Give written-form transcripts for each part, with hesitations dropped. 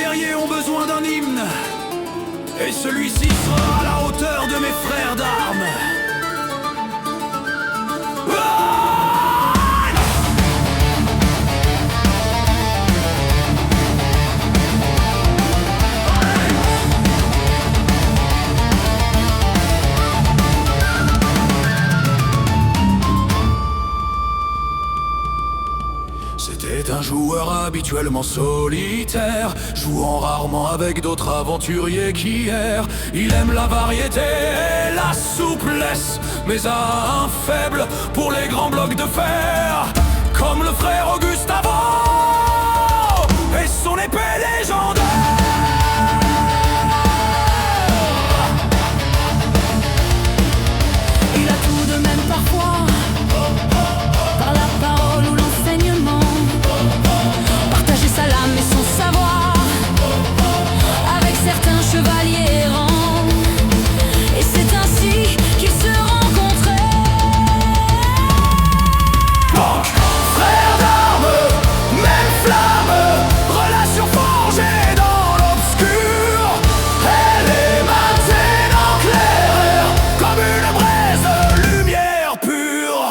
guerriers ont besoin d'un hymne, et celui-ci sera à la hauteur de mes frères d'armes. C'était un joueur habituellement solitaire, jouant rarement avec d'autres aventuriers qu'hier. Il aime la variété et la souplesse, mais a un faible pour les grands blocs de fer, comme le frère Auguste avant et son épée légendaire. Il a tout de même parfois, par la parole ou l'enseignement, partager sa lame et son savoir avec certains chevaliers errants. Et c'est ainsi qu'ils se rencontraient. Donc, frères d'armes, même flamme, relation forgée dans l'obscur. Elle est maintenant claire comme une braise de lumière pure.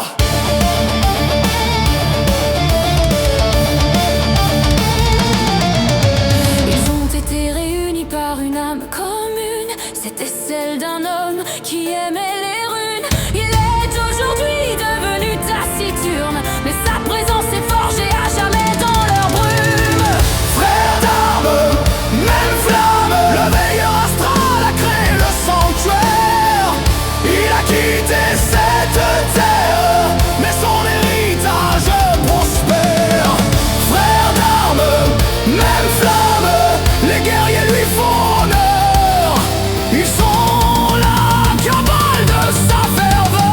Ils ont été réunis par une âme commune, c'était celle d'un homme qui aimait les runes. Il est aujourd'hui devenu taciturne, mais sa présence est forgée à jamais dans leur brume. Frères d'armes, même flamme, le veilleur astral a créé le sanctuaire. Il a quitté cette terre, mais son héritage prospère. Frères d'armes, même flamme, les guerriers lui font honneur. Ils sont la cabale de sa ferveur.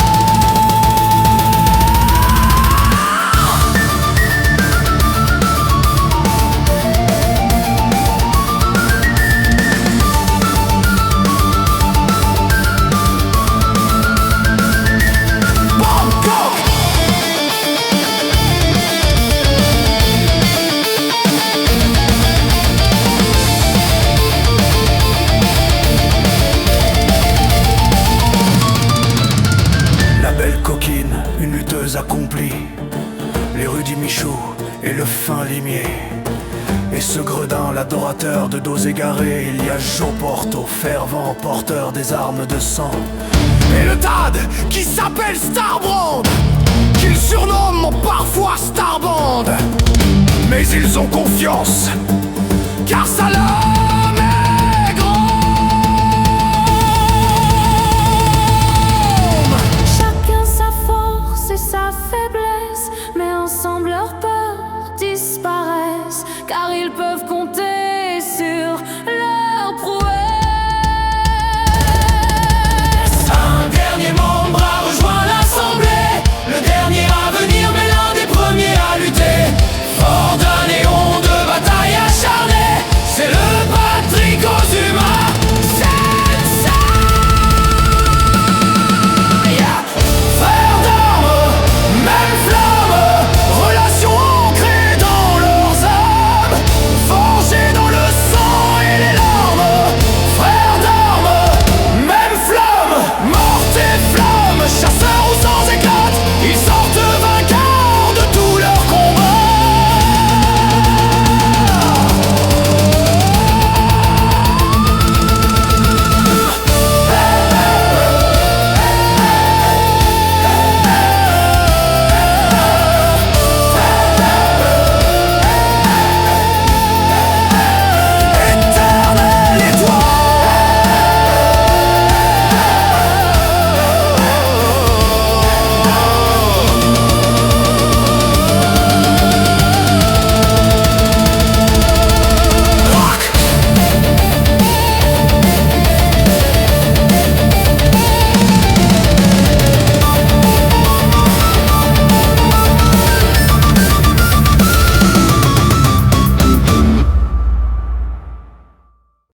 Bangkok! La belle coquine, une lutteuse accomplie, l'érudit Michaud et le fin limier. Et ce gredin, l'adorateur de dos égarés, il y a Joe Porto, fervent porteur des armes de sang. Et le Tad, qui s'appelle Starbrand, qu'ils surnomment parfois Starband. Mais ils ont confiance, car sa lame est grande. Chacun sa force et sa faiblesse, mais ensemble leurs peurs disparaissent, car ils peuvent comprendre